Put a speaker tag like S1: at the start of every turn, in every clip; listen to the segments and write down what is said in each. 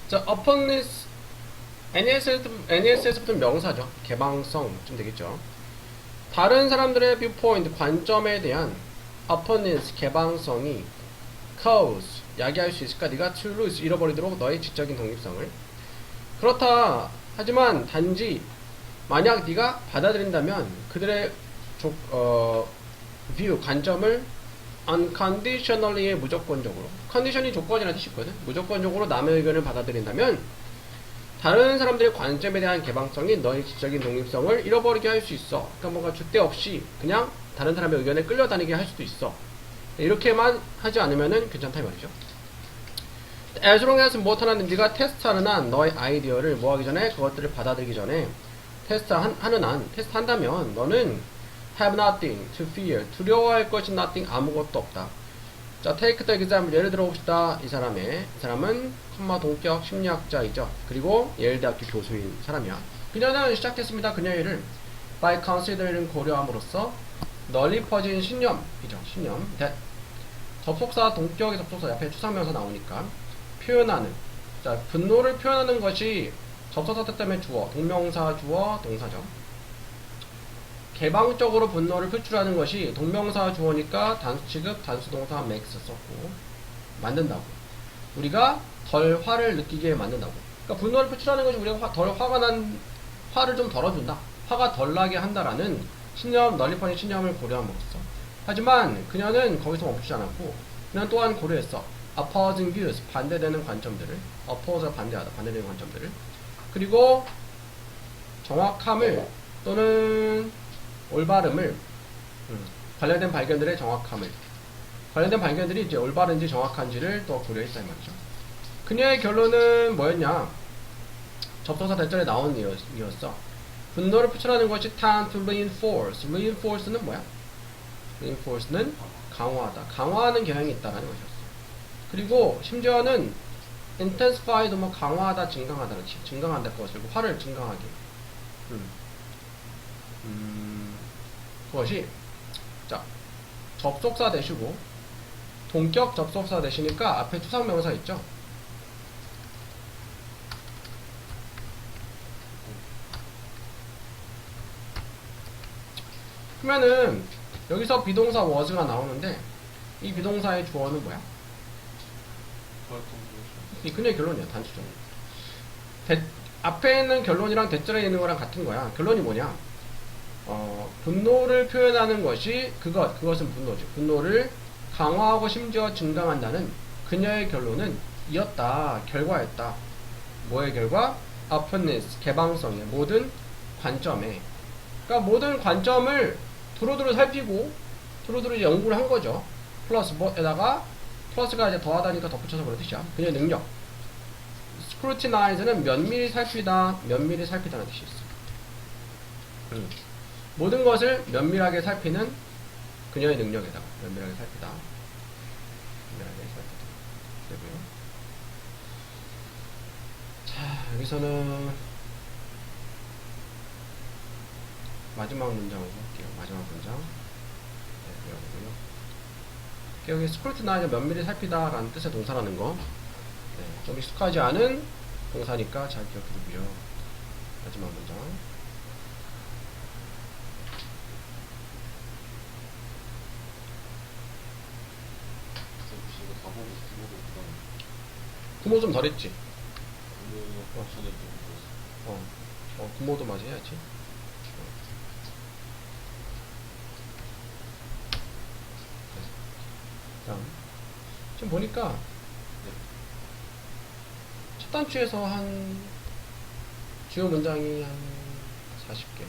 S1: 자, openness, NES에서부터 명사죠. 개방성쯤 되겠죠. 다른 사람들의 viewpoint, 관점에 대한 openness, 개방성이 cause, 야기할 수 있을까? 네가 to lose, 잃어버리도록 너의 지적인 독립성을. 그렇다 하지만 단지 만약 네가 받아들인다면 그들의 view, 관점을 unconditionally의 무조건적으로, 컨디션이 조건이라는 뜻이 있거든. 무조건적으로 남의 의견을 받아들인다면 다른 사람들의 관점에 대한 개방성이 너의 지적인 독립성을 잃어버리게 할 수 있어. 그러니까 뭔가 줏대 없이 그냥 다른 사람의 의견에 끌려다니게 할 수도 있어. 이렇게만 하지 않으면은 괜찮다 이 말이죠. as long as 무엇하는 네가 테스트하는 한 너의 아이디어를 뭐 하기 전에 그것들을 받아들이기 전에 테스트하는 한 테스트한다면 너는 have nothing to fear 두려워할 것이 nothing 아무것도 없다. 자, take the example 예를 들어봅시다. 이 사람은 컴마 동격 심리학자이죠. 그리고 예일대학교 교수인 사람이야. 그녀는 시작했습니다. 그녀의 일을 by considering 고려함으로써 널리 퍼진 신념이죠. 신념 that 접속사 동격의 접속사 옆에 추상명사 나오니까 표현하는, 자, 분노를 표현하는 것이 접속사 뜻 때문에 주어, 동명사 주어 동사죠. 개방적으로 분노를 표출하는 것이 동명사 주어니까 단수 취급 단수 동사 makes 썼고 만든다고. 우리가 덜 화를 느끼게 만든다고. 그러니까 분노를 표출하는 것이 우리가 덜 화가 난 화를 좀 덜어준다. 화가 덜 나게 한다라는 신념, 널리퍼니 신념을 고려함으로써. 하지만 그녀는 거기서 멈추지 않았고 그녀는 또한 고려했어. opposing views, 반대되는 관점들을. oppose가 반대하다, 반대되는 관점들을. 그리고 정확함을 또는 올바름을, 관련된 발견들의 정확함을, 관련된 발견들이 이제 올바른지 정확한지를 또 고려했다 이 말이죠. 그녀의 결론은 뭐였냐? 접속사 대절에 나온 이었어. 분노를 표출하는 것이 tend to reinforce. reinforce는 뭐야? reinforce는 강화하다. 강화하는 경향이 있다라는 것이었어. 그리고 심지어는 intensified, 뭐 강화하다, 증강하다, 그렇지. 증강한다 그것을, 화를 증강하게. 그것이, 자, 접속사 대시고 동격 접속사 대시니까 앞에 투상명사 있죠. 그러면은 여기서 비동사 was가 나오는데 이 비동사의 주어는 뭐야? 이 그녀의 결론이야. 단추적으로 앞에 있는 결론이랑 대절에 있는 거랑 같은 거야. 결론이 뭐냐? 분노를 표현하는 것이 그것은 분노지. 분노를 강화하고 심지어 증강한다는 그녀의 결론은 이었다. 결과였다. 뭐의 결과? openness, 개방성의 모든 관점에. 그러니까 모든 관점을 두루두루 살피고 두루두루 연구를 한 거죠. 플러스 뭐에다가 플러스가 이제 더하다니까 덧붙여서 그런 뜻이야. 그녀의 능력. scrutinize는 면밀히 살피다, 면밀히 살피다는 뜻이 있어. 모든 것을 면밀하게 살피는 그녀의 능력에다가 면밀하게 살피다. 면밀하게 살피다. 되고요. 자, 여기서는 마지막 문장으로 할게요. 마지막 문장. 네, 외워보고요. 여기 스크루티나이즈 면밀히 살피다라는 뜻의 동사라는 거. 네, 좀 익숙하지 않은 동사니까 잘 기억해두고요. 마지막 문장. 구모 좀 덜했지? 구모도 마저 해야지. 다음. 지금 보니까 첫 단추에서 한 주요 문장이 한 40개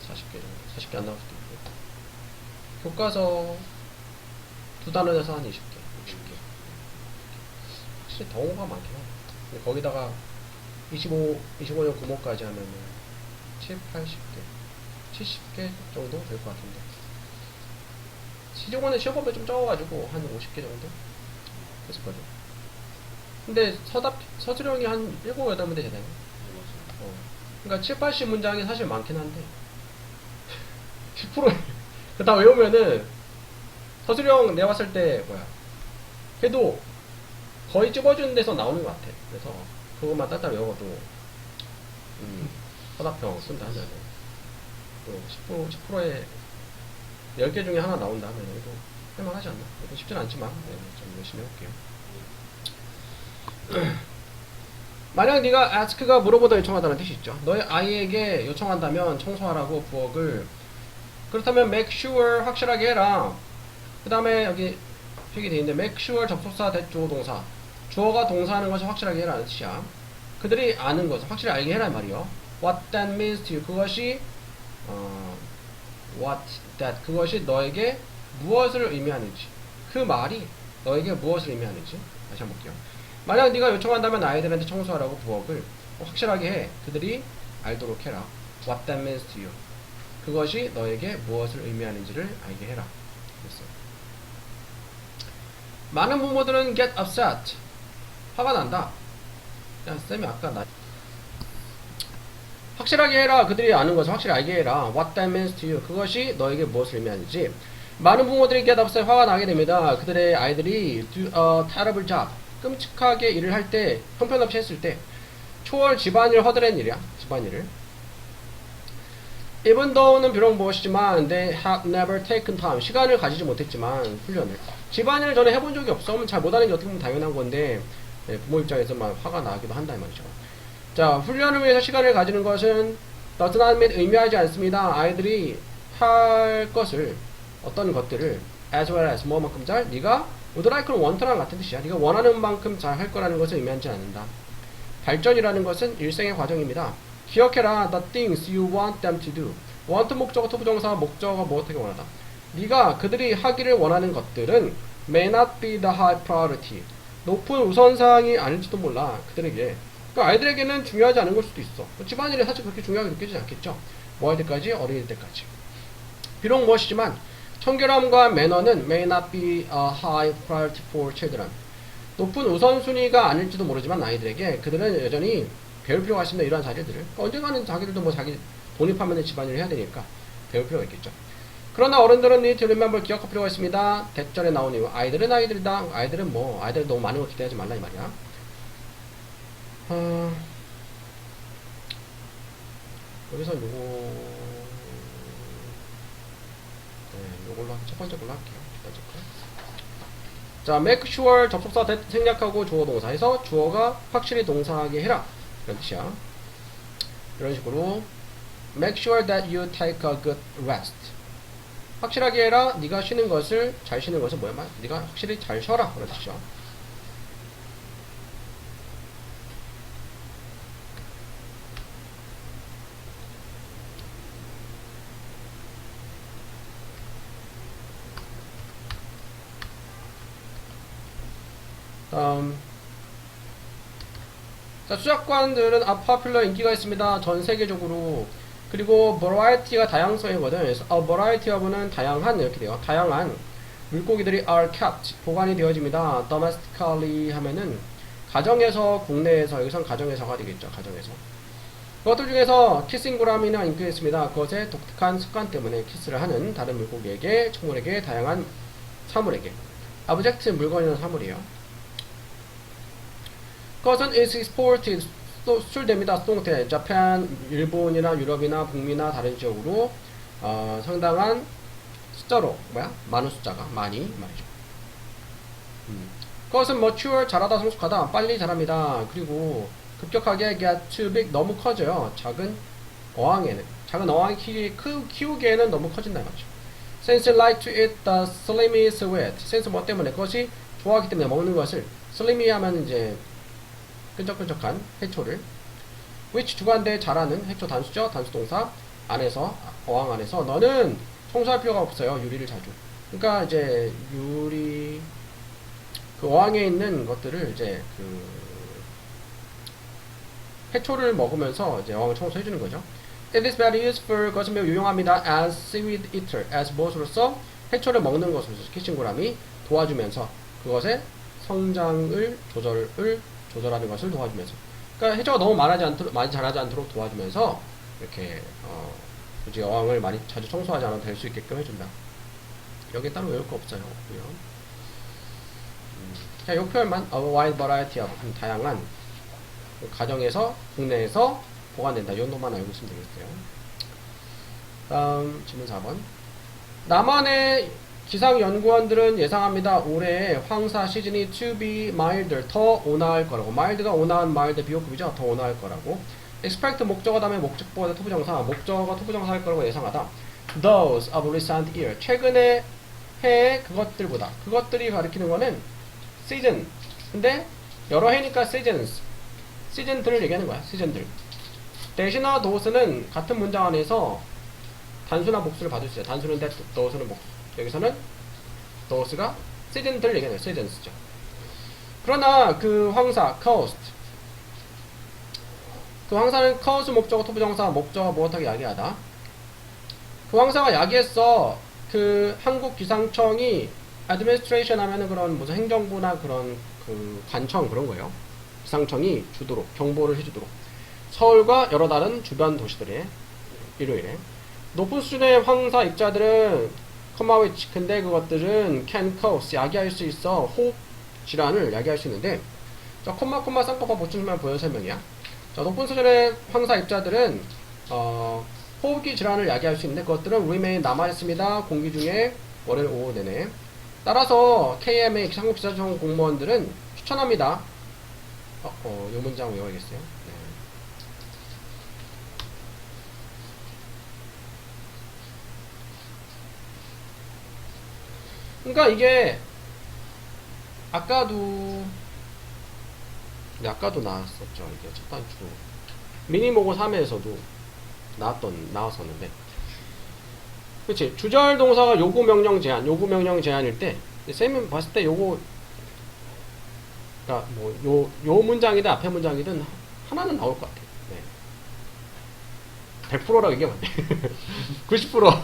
S1: 정도, 40개 안 나올 수도 있고, 교과서 두 단원에서 한 20개, 60개. 확실히 덩어가 많긴 하네. 근데 거기다가 25년 구모까지 하면은 7, 80개, 70개 정도 될 것 같은데. 시중원은 시험법에 좀 적어가지고 한 50개 정도 됐을 거죠. 근데 서술형이 한 7, 8문제 되나요? 그러니까 7, 80 문장이 사실 많긴 한데 10% 다 외우면은 서술형 내가 봤을 때 해도 거의 찝어주는 데서 나오는 것 같아. 그래서 그것만 따따라 외워도 서답형 쓴다 하면은 또 10%에 10개 중에 하나 나온다 하면 또 할만하지 않나? 쉽진 않지만 네, 좀 열심히 해볼게요. 만약 네가 ask가 물어보다 요청하다는 뜻이 있죠. 너의 아이에게 요청한다면 청소하라고 부엌을. 그렇다면 make sure 확실하게 해라. 그 다음에 여기 표기 되어 있는데 make sure 접속사 대주어 동사. 주어가 동사하는 것을 확실하게 해라는 뜻이야. 그들이 아는 것을 확실히 알게 해라 말이요. What that means to you. 그것이 what that 그것이 너에게 무엇을 의미하는지. 그 말이 너에게 무엇을 의미하는지. 다시 한번 볼게요. 만약 네가 요청한다면 아이들한테 청소하라고 부엌을 확실하게 해. 그들이 알도록 해라. What that means to you. 그것이 너에게 무엇을 의미하는지를 알게 해라. 그랬어요. 많은 부모들은 get upset. 화가 난다. 야, 쌤이 아까 확실하게 해라. 그들이 아는 것을 확실히 알게 해라. What that means to you. 그것이 너에게 무엇을 의미하는지. 많은 부모들이 get upset. 화가 나게 됩니다. 그들의 아이들이 do a terrible job. 끔찍하게 일을 할 때, 형편없이 했을 때, 초월 집안일 허드렛 일이야. 집안일을. Even though는 비록 무엇이지만 they have never taken time. 시간을 가지지 못했지만 훈련을. 집안일을 전에 해본 적이 없어. 잘 못하는 게 어떻게 보면 당연한 건데 네, 부모 입장에서 막 화가 나기도 한다 이 말이죠. 자, 훈련을 위해서 시간을 가지는 것은 does not mean 의미하지 않습니다. 아이들이 할 것을 어떤 것들을 as well as 뭐만큼 잘 네가 would like는 원터랑 같은 뜻이야. 네가 원하는 만큼 잘 할 거라는 것을 의미하지 않는다. 발전이라는 것은 일생의 과정입니다. 기억해라. The things you want them to do. want 목적어 투부정사 목적어가 무엇하게 원하다. 네가 그들이 하기를 원하는 것들은 may not be the high priority. 높은 우선사항이 아닐지도 몰라. 그들에게. 그러니까 아이들에게는 중요하지 않은 걸 수도 있어. 집안일이 사실 그렇게 중요하게 느껴지지 않겠죠. 뭐 할 때까지? 어린이 때까지. 비록 무엇이지만 청결함과 매너는 may not be a high priority for children. 높은 우선순위가 아닐지도 모르지만 아이들에게 그들은 여전히 배울 필요가 있습니다. 이러한 사실들을. 그러니까 언젠가는 자기들도 뭐 자기 독립하면 집안일을 해야 되니까 배울 필요가 있겠죠. 그러나 어른들은 need to remember 기억할 필요가 있습니다. 대절에 나온 이유. 아이들은 아이들이다. 아이들은 뭐 아이들 너무 많은 걸 기대하지 말라 이 말이야. 여기서 요걸로 첫 번째 걸로 할게요. 자, make sure 접속사 생략하고 주어 동사에서 주어가 확실히 동사하게 해라. 이런 뜻이야. 이런 식으로 make sure that you take a good rest. 확실하게 해라. 네가 쉬는 것을 잘 쉬는 것은 뭐야? 네가 확실히 잘 쉬어라. 그런 뜻이죠. 자, 수작관들은 popular 인기가 있습니다. 전 세계적으로. 그리고 variety가 다양성이거든. 그래서 variety of는 다양한 이렇게 돼요. 다양한 물고기들이 are kept 보관이 되어집니다. domestically 하면은 가정에서, 국내에서, 여기선 가정에서가 되겠죠. 가정에서. 그것들 중에서 키싱구라미나 인기했습니다. 그것의 독특한 습관 때문에 키스를 하는 다른 물고기에게, 식물에게, 다양한 사물에게. object 물건이나 사물이에요. 그것은 is exported 수출됩니다. 수동태 자판, 일본이나 유럽이나 북미나 다른 지역으로 상당한 숫자로 많은 숫자가 많이 말이죠. 그것은 mature 자라다 성숙하다 빨리 자랍니다. 그리고 급격하게 get too big 너무 커져요. 작은 어항이 키우기에는 너무 커진다 말이죠. Since like to eat the slimy sweat. since 뭐 때문에 그것이 좋아하기 때문에 먹는 것을 slimy 하면 이제 끈적끈적한 해초를 which 주관대 자라는 해초 단수죠. 단수동사 안에서 어항 안에서 너는 청소할 필요가 없어요. 유리를 자주. 그러니까 이제 유리 그 어항에 있는 것들을 이제 그 해초를 먹으면서 이제 어항을 청소해 주는 거죠. It is very useful. 그것은 매우 유용합니다. As seaweed eater. as 무엇으로서 해초를 먹는 것으로서 키싱구람이 도와주면서 그것의 성장을 조절하는 것을 도와주면서. 그러니까 해초가 너무 많이 자라지 않도록 도와주면서 이렇게 굳이 어항을 많이 자주 청소하지 않아도 될 수 있게끔 해준다. 여기에 따로 외울 거 없어요. 그냥 이 표현만 a wide variety of 다양한 가정에서 국내에서 보관된다. 이 정도만 알고 있으면 되겠어요. 다음 질문 4번. 남한의 기상연구원들은 예상합니다. 올해 황사 시즌이 to be milder, 더 온화할 거라고. mild가 온화한 mild 비호급이죠. 더 온화할 거라고. expect 목적어 다음에 목적보다 투부정사, 목적어가 투부정사할 거라고 예상하다. those of recent year, 최근의 해의 그것들보다. 그것들이 가리키는 거는 season. 근데 여러 해니까 seasons. 시즌들을 얘기하는 거야. 시즌들. 대신어 those는 같은 문장 안에서 단순한 복수를 받을 수 있어요. 단수는 that, those는 복수. 여기서는 those가 시즌들을 얘기하는 거예요. seasons죠. 그러나 그 황사, coast. 그 황사는 cause 목적어 투부정사, 목적어 무엇하게 야기하다. 그 황사가 야기했어. 그 한국 기상청이 administration 하면은 그런 무슨 행정부나 그런 그 관청 그런 거예요. 기상청이 주도록 경보를 해주도록 서울과 여러 다른 주변 도시들의 일요일에 높은 수준의 황사 입자들은 컴마위치 근데 그것들은 can cause 야기할 수 있어 호흡 질환을 야기할 수 있는데 자 콤마 쌍꺼풀 보충만 보여 설명이야. 자 높은 수준의 황사 입자들은 호흡기 질환을 야기할 수 있는데 그것들은 remain 남아있습니다. 공기 중에 월요일 오후 내내. 따라서 KMA 한국 기상청 공무원들은 추천합니다. 이 문장 외워야겠어요. 네. 그러니까 이게 아까도 나왔었죠. 이게 첫 단추 미니모고 3에서도 나왔었는데 그치 주절 동사가 요구 명령 제한일 때 쌤이 봤을 때 요거 그러니까 뭐 요 문장이든 앞에 문장이든 하나는 나올 것 같아요. 네. 100%라고 얘기하면 안 돼. 90%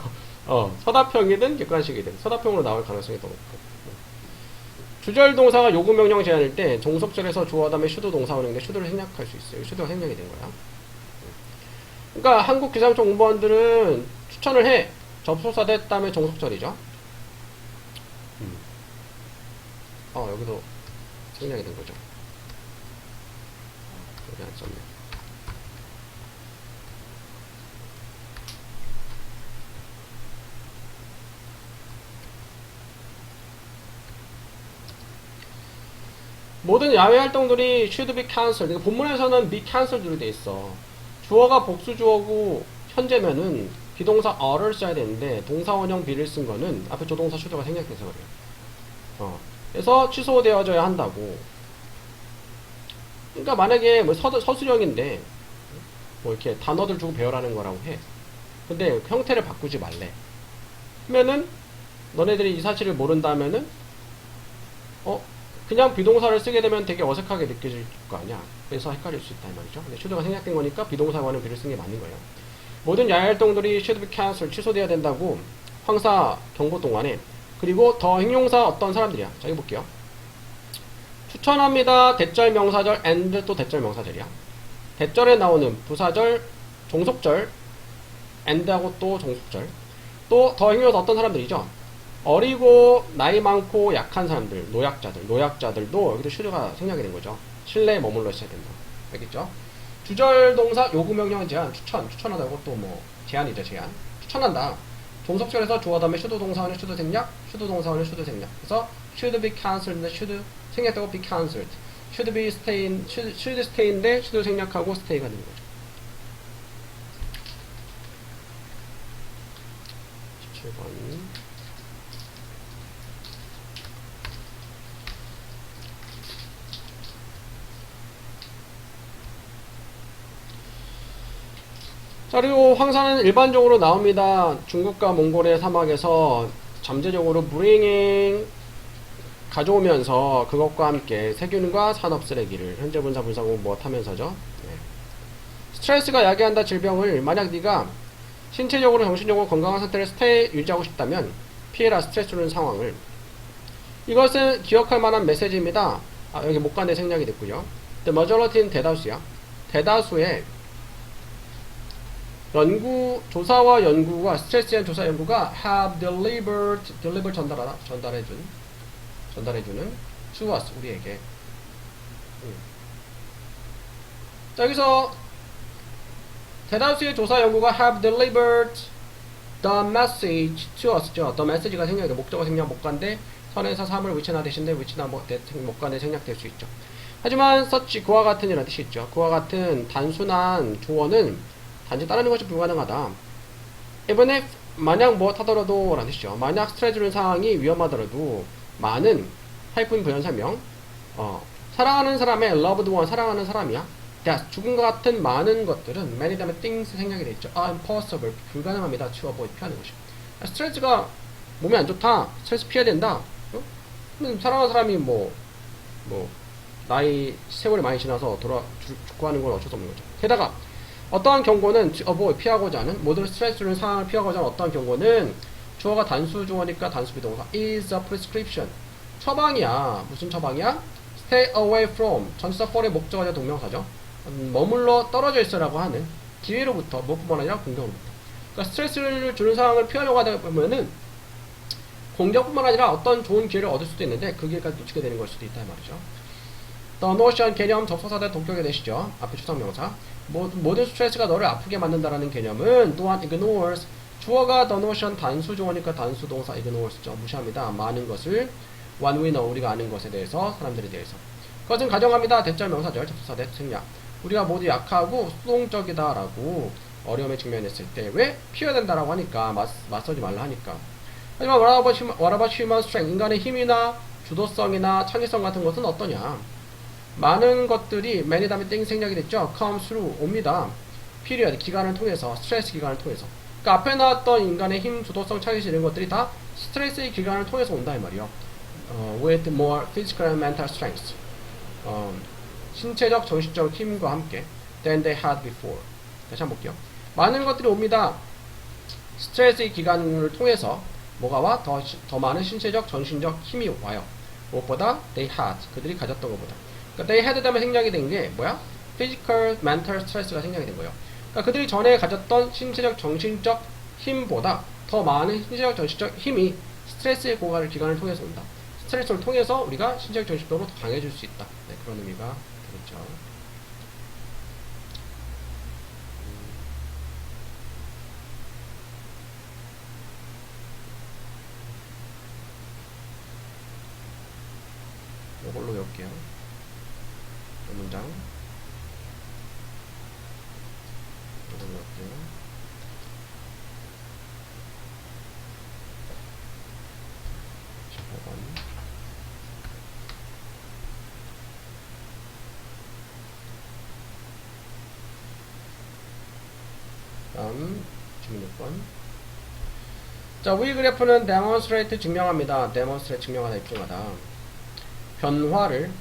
S1: 서다평이든 객관식이든 서다평으로 나올 가능성이 더 높고 주절 동사가 요구 명령 제한일 때 종속절에서 주어 다음에 슈도 동사 오는데 슈도를 생략할 수 있어요. 슈도가 생략이 된 거야. 그러니까 한국 기상청 공무원들은 추천을 해. 접속사 됐다음에 종속절이죠. 여기도 생략이 된 거죠. 여기 안 썼네. 모든 야외 활동들이 should be cancelled. 그러니까 본문에서는 be cancelled로 돼 있어. 주어가 복수 주어고 현재면은 비동사 are를 써야 되는데 동사 원형 be를 쓴 거는 앞에 조동사 should가 생략돼서 그래요. 그래서 취소되어져야 한다고. 그러니까 만약에 뭐 서술형인데 뭐 이렇게 단어들 주고 배열하는 거라고 해. 근데 형태를 바꾸지 말래. 그러면은 너네들이 이 사실을 모른다면은 그냥 비동사를 쓰게 되면 되게 어색하게 느껴질 거 아니야. 그래서 헷갈릴 수 있다 이 말이죠. 근데 should가 생략된 거니까 비동사와는 be를 쓴 게 맞는 거예요. 모든 야외 활동들이 should be cancelled 취소돼야 된다고 황사 경보 동안에. 그리고 더 행용사 어떤 사람들이야. 자, 이거 볼게요. 추천합니다. 대절 명사절 and 또 대절 명사절이야. 대절에 나오는 부사절, 종속절, and하고 또 종속절. 또 더 행용사 어떤 사람들이죠. 어리고 나이 많고 약한 사람들, 노약자들도 여기도 should가 생략이 된 거죠. 실내에 머물러 있어야 된다. 알겠죠? 주절 동사 요구 명령 제한 추천하다고 또 뭐 제한이죠. 제한. 추천한다. 종속절에서 주어 다음에 should 동사원의 should 생략, should 동사원의 should 생략. 그래서 should be cancelled인데 should 생략되고 be cancelled. should be should stay인데 should 생략하고 stay가 되는 거죠. 17번. 자, 그리고 황사는 일반적으로 나옵니다. 중국과 몽골의 사막에서 잠재적으로 bringing 가져오면서 그것과 함께 세균과 산업 쓰레기를 현재 분사 분사구 뭐 하면서죠. 네. 스트레스가 야기한다 질병을 만약 네가 신체적으로 정신적으로 건강한 상태를 유지하고 싶다면 피해라 스트레스 주는 상황을. 이것은 기억할 만한 메시지입니다. 여기 목간에 생략이 됐고요. The majority는 대다수야. 대다수의 조사와 연구가 스트레스에 대한 조사 연구가 have delivered 전달해주는 to us, 우리에게. 자, 여기서 대다수의 조사 연구가 have delivered the message to us. 죠. the message가 생략돼. 목적어 생략 못간데 선에서 사물 위치나 대신데 위치나 못간데 생략될 수 있죠. 하지만 such 그와 같은 이라는 뜻이 있죠. 그와 같은 단순한 조언은 단지 따르는 것이 불가능하다. even if 만약 무엇하더라도 라는 뜻이죠. 만약 스트레스 주는 상황이 위험하더라도 많은 하이픈 부연 설명 사랑하는 사람의 loved one 사랑하는 사람이야. that 죽음과 같은 많은 것들은 many 다음에 things 생략이 되어 있죠. impossible 불가능합니다. to avoid 피하는 것이. 스트레스가 몸에 안 좋다. 스트레스 피해야 된다. 사랑하는 사람이 나이 세월이 많이 지나서 죽고 하는 건 어쩔 수 없는 거죠. 게다가 어떠한 경고는 avoid 피하고자 하는 모든 스트레스를 상황을 피하고자 하는 어떠한 경고는 주어가 단수 주어니까 단수 비동사 is a prescription 처방이야. 무슨 처방이야? stay away from 전치사 for의 목적어자 동명사죠. 머물러 떨어져 있어라고 하는 기회로부터 무엇뿐만 아니라 공격으로부터. 그러니까 스트레스를 주는 상황을 피하려고 하다 보면은 공격뿐만 아니라 어떤 좋은 기회를 얻을 수도 있는데 그 기회까지 놓치게 되는 걸 수도 있다 말이죠. The notion 개념 접속사대 동격에 되시죠. 앞에 추상명사. 모든 스트레스가 너를 아프게 만든다라는 개념은 또한 ignores 주어가 the notion 단수 주어니까 단수 동사 ignores죠. 무시합니다. 많은 것을 one we know 우리가 아는 것에 대해서 사람들에 대해서 그것은 가정합니다. 대절 명사절 접속사대 생략. 우리가 모두 약하고 수동적이다라고 어려움에 직면했을 때 왜 피해야 된다라고 하니까 맞서지 말라 하니까. 하지만 what about human strength 인간의 힘이나 주도성이나 창의성 같은 것은 어떠냐? 많은 것들이 many 다음에 땡 생략이 됐죠. come through 옵니다. period 기간을 통해서 스트레스 기간을 통해서. 그러니까 앞에 나왔던 인간의 힘, 주도성, 창의성 이런 것들이 다 스트레스의 기간을 통해서 온다 이 말이요. with more physical and mental strength. 신체적, 정신적 힘과 함께 than they had before. 다시 한번 볼게요. 많은 것들이 옵니다. 스트레스의 기간을 통해서 뭐가 와? 더 많은 신체적, 정신적 힘이 와요. 무엇보다 they had 그들이 가졌던 것보다. 그러니까 they had 다음에 생략이 된 게 뭐야? physical, mental stress가 생략이 된 거예요. 그러니까 그들이 전에 가졌던 신체적, 정신적 힘보다 더 많은 신체적, 정신적 힘이 스트레스의 기간을 통해서 온다. 스트레스를 통해서 우리가 신체적, 정신적으로 더 강해질 수 있다. 네, 그런 의미가 되겠죠. 이걸로 외울게요. 이 문장. 이걸로 외울게요. 다음 질문 6번. 자, 위 그래프는 demonstrate 증명합니다. demonstrate 증명하다, 입증하다. 변화를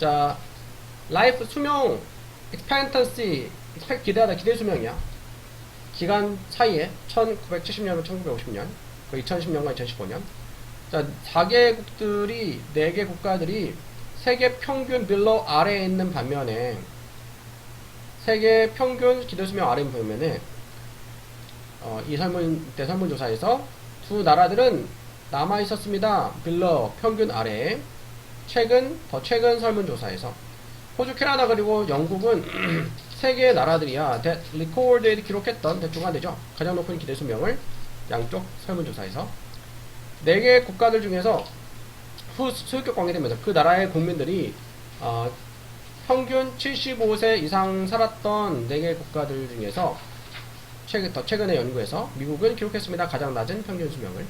S1: 자, life 수명 expectancy expect 기대하다 기대 수명이야. 기간 사이에 1970년과 1950년, 그 2010년과 2015년. 자, 4개국들이 4개 국가들이 세계 평균 below 아래에 있는 반면에 세계 평균 기대 수명 아래인 반면에 이 설문조사에서 두 나라들은 남아 있었습니다. below 평균 아래에 더 최근 설문조사에서 호주, 캐나다 그리고 영국은 세 개의 나라들이야. that recorded 기록했던 대충 되죠. 가장 높은 기대 수명을 양쪽 설문조사에서 4개의 국가들 중에서 소유격 관계되면서 그 나라의 국민들이 평균 75세 이상 살았던 4개의 국가들 중에서 더 최근의 연구에서 미국은 기록했습니다. 가장 낮은 평균 수명을.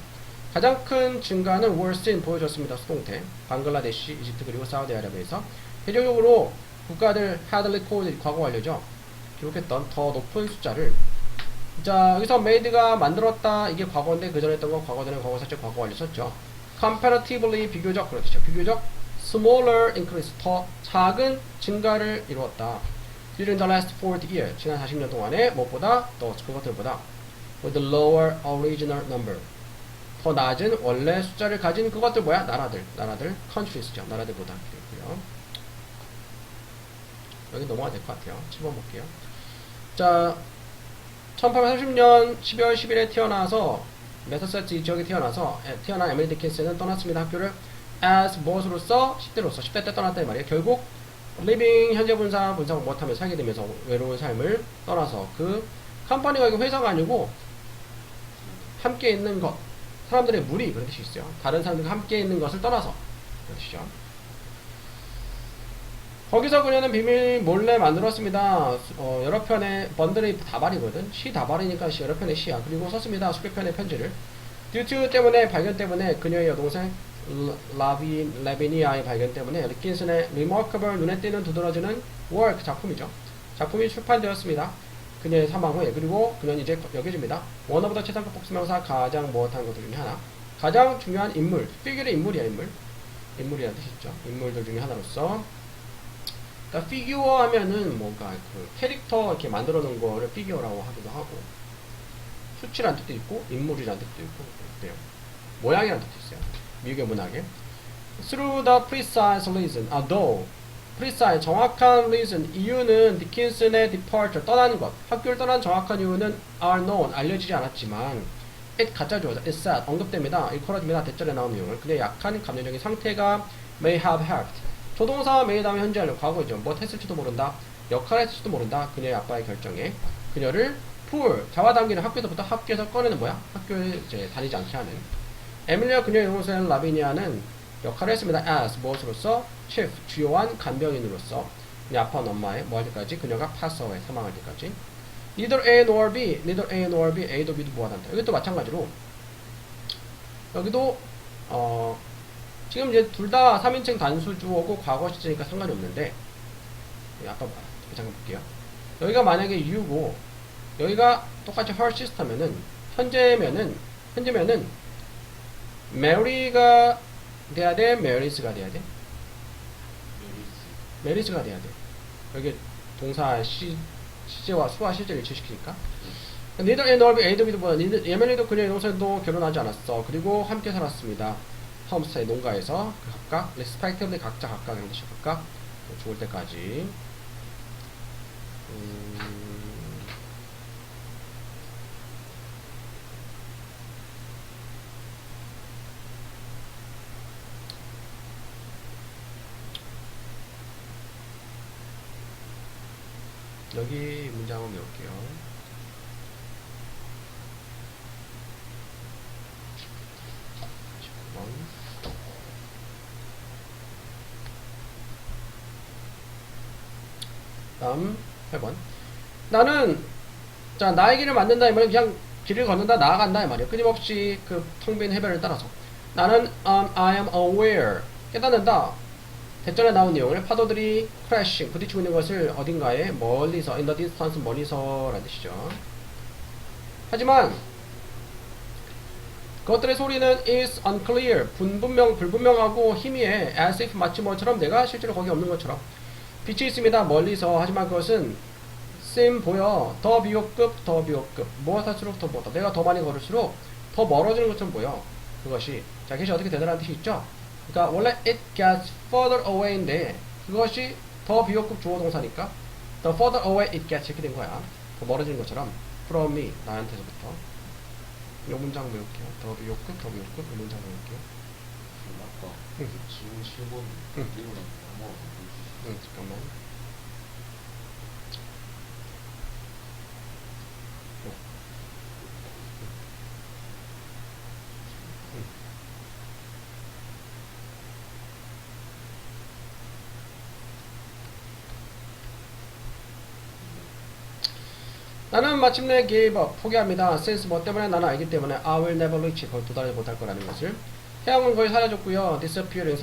S1: 가장 큰 증가는 월스인 보여줬습니다. 수동태. 방글라데시, 이집트 그리고 사우디아라비아에서 대표적으로 국가들 had recorded 과거 완료죠. 기록했던 더 높은 숫자를 자 여기서 made가 만들었다 이게 과거인데 그 전에 했던 거 과거 전에 과거 샀죠. 과거 완료 썼죠. comparatively 비교적 그렇죠. 비교적 smaller increase 더 작은 증가를 이루었다. during the last 40 years 지난 40년 동안에 무엇보다 더 그것들보다 with the lower original number 더 낮은 원래 숫자를 가진 그것들 뭐야? 나라들 countries죠. 나라들보다 그랬고요. 여기 넘어가야 될 것 같아요. 7번 볼게요. 자 1830년 12월 10일에 태어나서 매사추세츠 지역에 태어난 에밀리 디킨슨은 떠났습니다. 학교를 as 무엇으로서 10대로서 10대 때 떠났다 이 말이에요. 결국 living 현재 분사 못하면 살게 되면서 외로운 삶을 떠나서 그 컴퍼니가 이거 회사가 아니고 함께 있는 것 사람들의 무리 그런 뜻이 있어요. 다른 사람들과 함께 있는 것을 떠나서 그런 뜻이죠. 거기서 그녀는 비밀 몰래 만들었습니다. 여러 편의 번들이 다발이거든. 시 다발이니까 여러 편의 시야. 그리고 썼습니다. 수백 편의 편지를. 듀투 때문에 발견 때문에 그녀의 여동생 라비니아의 발견 때문에 리킨슨의 리마커블 눈에 띄는 두드러지는 워크 작품이죠. 작품이 출판되었습니다. 그녀의 사망 후에. 그리고 그녀는 이제 여겨집니다. 원어보다 최상급 복수명사 가장 무엇한 것들 중에 하나. 가장 중요한 인물. 피규어의 인물이야 인물. 인물이라는 뜻이죠. 인물들 중에 하나로서. 그러니까 피규어 하면은 뭔가 그 캐릭터 이렇게 만들어 놓은 거를 피규어라고 하기도 하고 수치라는 뜻도 있고 인물이라는 뜻도 있고 그래요. 모양이라는 뜻도 있어요. 미국의 문학에 through the precise reason, though precise 정확한 reason 이유는 디킨슨의 departure 떠나는 것 학교를 떠난 정확한 이유는 are known 알려지지 않았지만 it 가짜죠. it said 언급됩니다. 일컬어집니다. 대절에 나온 내용을 그녀의 약한 감정적인 상태가 may have helped 조동사 may 다음에 현재 완료 과거이죠. 뭐 했을지도 모른다. 역할을 했을지도 모른다. 그녀의 아빠의 결정에 그녀를 풀 잡아당기는 학교에서 꺼내는 뭐야? 학교에 이제 다니지 않게 하는 에밀리아 그녀의 여동생 라비니아는 역할을 했습니다. as 무엇으로서 chief 주요한 간병인으로서 그녀 아빠는 엄마의 뭐 할 때까지 그녀가 pass away 사망할 때까지 neither A nor B neither A nor B A도 B도 무한한다. 이것도 마찬가지로 여기도 지금 이제 둘 다 3인칭 단수주어고 과거 시제니까 상관이 없는데 아까 잠깐 볼게요. 여기가 만약에 you고 여기가 똑같이 her sister면은 현재면은 Mary가 돼야 돼? Marys가 돼야 돼? Marys가 돼야 돼. 여기 동사 시제와 수와 실제를 일치시키니까 neither A nor B A도 B도 보다 예멜리도 그녀의 동생도 결혼하지 않았어. 그리고 함께 살았습니다. 홈스테이 농가에서 각각 respectively 각자 각각의 뜻이 각각 죽을 때까지 여기 문장 한번 외울게요. 다음 8번 나는 자 나의 길을 만든다 이 말은 그냥 길을 걷는다 나아간다 이 말이에요. 끊임없이 그 텅 빈 해변을 따라서 나는 I am aware 깨닫는다 대전에 나온 내용을 파도들이 crashing 부딪히고 있는 것을 어딘가에 멀리서 in the distance 멀리서 라는 뜻이죠. 하지만 그것들의 소리는 is unclear 불분명하고 희미해 as if 마치 뭐처럼 내가 실제로 거기 없는 것처럼 빛이 있습니다. 멀리서 하지만 그것은 seem 보여 더 비호급 무엇 할수록 더 뭐다 내가 더 많이 걸을수록 더 멀어지는 것처럼 보여. 그것이 자 그것이 어떻게 되더라는 뜻이 있죠. 그러니까 원래 it gets further away인데 그것이 더 비호급 주어 동사니까 the further away it gets 이렇게 된 거야. 더 멀어지는 것처럼 from me 나한테서부터 이 문장 외울게요. 더 비호급 이 문장 외울게요.
S2: 아까 지금 7번 이거는
S1: 잠깐만. 나는 마침내 gave up 포기합니다. since 뭐 때문에 나는 알기 때문에 I will never reach 거의 도달하지 못할 거라는 것을 태양은 거의 사라졌고요. disappearing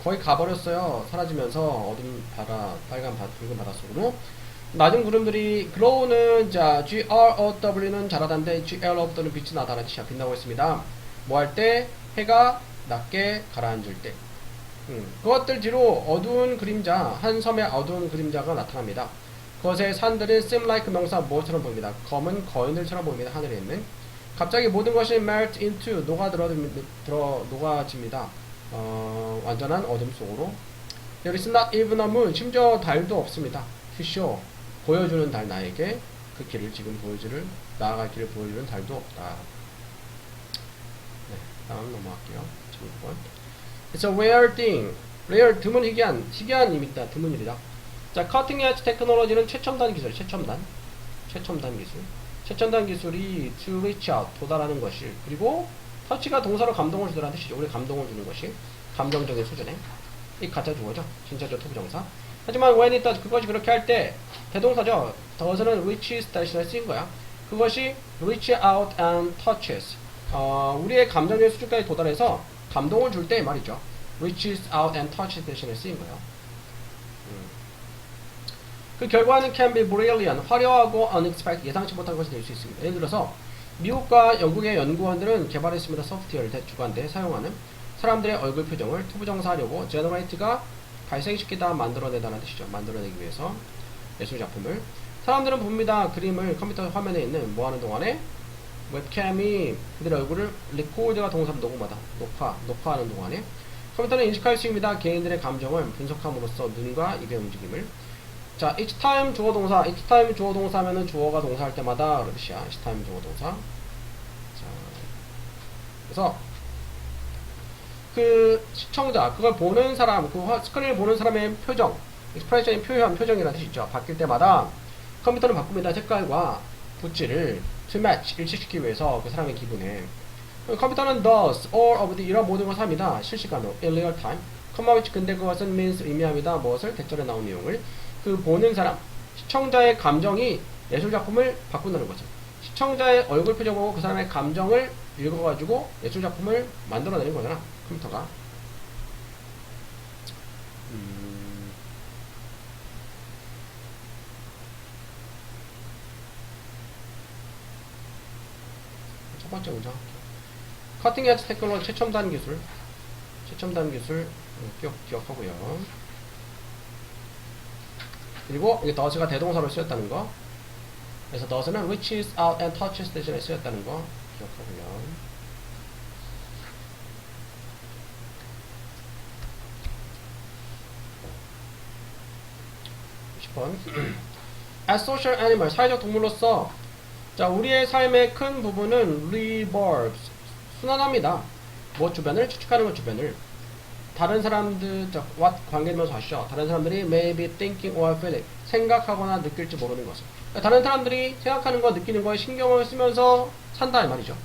S1: 거의 가버렸어요. 사라지면서 어둠 바다 빨간 붉은 바닷속으로 낮은 구름들이 glow는 자 GROW는 자라단데 GLOW는 빛이 나다라는 뜻이야. 빛나고 있습니다. 뭐 할 때 해가 낮게 가라앉을 때 그것들 뒤로 어두운 그림자 한 섬의 어두운 그림자가 나타납니다. 그것의 산들은 seem like 명사 무엇처럼 보입니다. 검은 거인들처럼 보입니다. 하늘에 있는 갑자기 모든 것이 melt into 녹아집니다. 완전한 어둠 속으로 There is not even a moon 심지어 달도 없습니다. to show 보여주는 달 나에게 그 길을 지금 나아갈 길을 보여주는 달도 없다. 네, 다음 넘어갈게요. 16번 It's a rare thing. rare 드문 희귀한 일이다. 드문 일이다. 자, cutting edge technology는 최첨단 기술, 최첨단 기술. 최첨단 기술이 to reach out, 도달하는 것이. 그리고 터치가 동사로 감동을 주더라는 뜻이죠. 우리 감동을 주는 것이. 감정적인 수준에. 이 가짜 주어죠. 진짜죠. 투부정사. 하지만 when it does, 그것이 그렇게 할 때 대동사죠. does는 reaches 대신에 쓰인 거야. 그것이 reach out and touches. 우리의 감정의 수준까지 도달해서 감동을 줄 때 말이죠. reaches out and touches 대신에 쓰인 거예요. 그 결과는 can be brilliant, 화려하고 unexpected, 예상치 못한 것이 될 수 있습니다. 예를 들어서 미국과 영국의 연구원들은 개발했습니다. 소프트웨어를 주관대 사용하는 사람들의 얼굴 표정을 투부정사하려고 generate가 발생시키다, 만들어내다는 뜻이죠. 만들어내기 위해서 예술작품을. 사람들은 봅니다. 그림을 컴퓨터 화면에 있는 뭐하는 동안에 웹캠이 그들의 얼굴을 리코드가 동사로 녹음하다, 녹화하는 동안에 컴퓨터는 인식할 수 있습니다. 개인들의 감정을 분석함으로써 눈과 입의 움직임을. 자, each time 주어 동사, each time 주어 동사면은 주어가 동사할 때마다 그런 뜻이야. each time 주어 동사. 자, 그래서 그 시청자, 그걸 보는 사람, 그 스크린을 보는 사람의 표정, 익스프레션의 표정이라는 뜻이 있죠. 바뀔 때마다 컴퓨터는 바꿉니다. 색깔과 붓질을 to match, 일치시키기 위해서 그 사람의 기분에. 컴퓨터는 does all of the 이런 모든 것을 합니다. 실시간으로 in real time. comma which 근데 그것은 means 의미합니다. 무엇을? 대절에 나온 내용을. 그 보는 사람, 시청자의 감정이 예술작품을 바꾼다는 거죠. 시청자의 얼굴 표정 보고 그 사람의 감정을 읽어가지고 예술작품을 만들어내는 거잖아, 컴퓨터가. 첫 번째 문장 할게요. 커팅 에지 테크놀로지 최첨단 기술 기억하고요. 그리고 이게 does가 대동사로 쓰였다는 거. 그래서 does는 reaches out and touches 대신에 쓰였다는 거 기억하고요. 10번. As social animal, 사회적 동물로서 자, 우리의 삶의 큰 부분은 revolves, 순환합니다. 뭐 주변을 추측하는 것 주변을. 다른 사람들, what 관계면서 하시죠. 다른 사람들이 may be thinking or feeling, 생각하거나 느낄지 모르는 것을. 그러니까 다른 사람들이 생각하는 거, 느끼는 거에 신경을 쓰면서 산다 이 말이죠.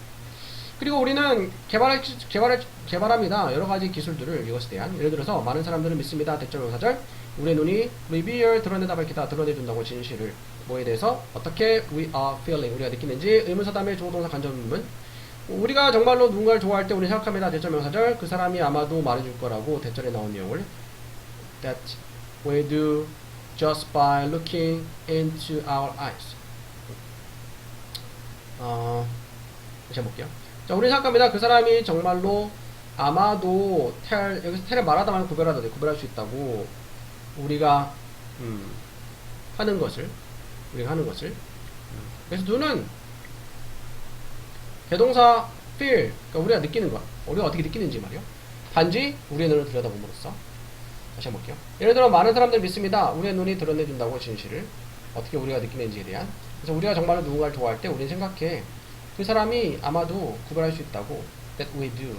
S1: 그리고 우리는 개발합니다. 여러 가지 기술들을 이것에 대한. 예를 들어서 많은 사람들은 믿습니다. 대절명사절. 우리의 눈이 reveal, 드러내다 밝히다, 드러내준다고 진실을. 뭐에 대해서 어떻게 we are feeling, 우리가 느끼는지. 의문사 다음에 주어동사 간접문문. 우리가 정말로 누군가를 좋아할 때 우리 생각합니다. 대절명사절. 그 사람이 아마도 말해줄 거라고 대절에 나온 내용을. That we do just by looking into our eyes. 다시 해볼게요. 자, 우리 생각합니다. 그 사람이 정말로 아마도 여기서 tell을 말하다 말고 구별할 수 있다고 우리가 하는 것을. 그래서 눈은 대동사 feel, 그러니까 우리가 느끼는 것, 우리가 어떻게 느끼는지 말이요. 단지 우리의 눈을 들여다봄으로써. 다시 해볼게요. 예를 들어 많은 사람들 믿습니다. 우리의 눈이 드러내준다고 진실을. 어떻게 우리가 느끼는지에 대한. 그래서 우리가 정말로 누군가를 좋아할 때 우리는 생각해. 그 사람이 아마도 구별할 수 있다고. That we do.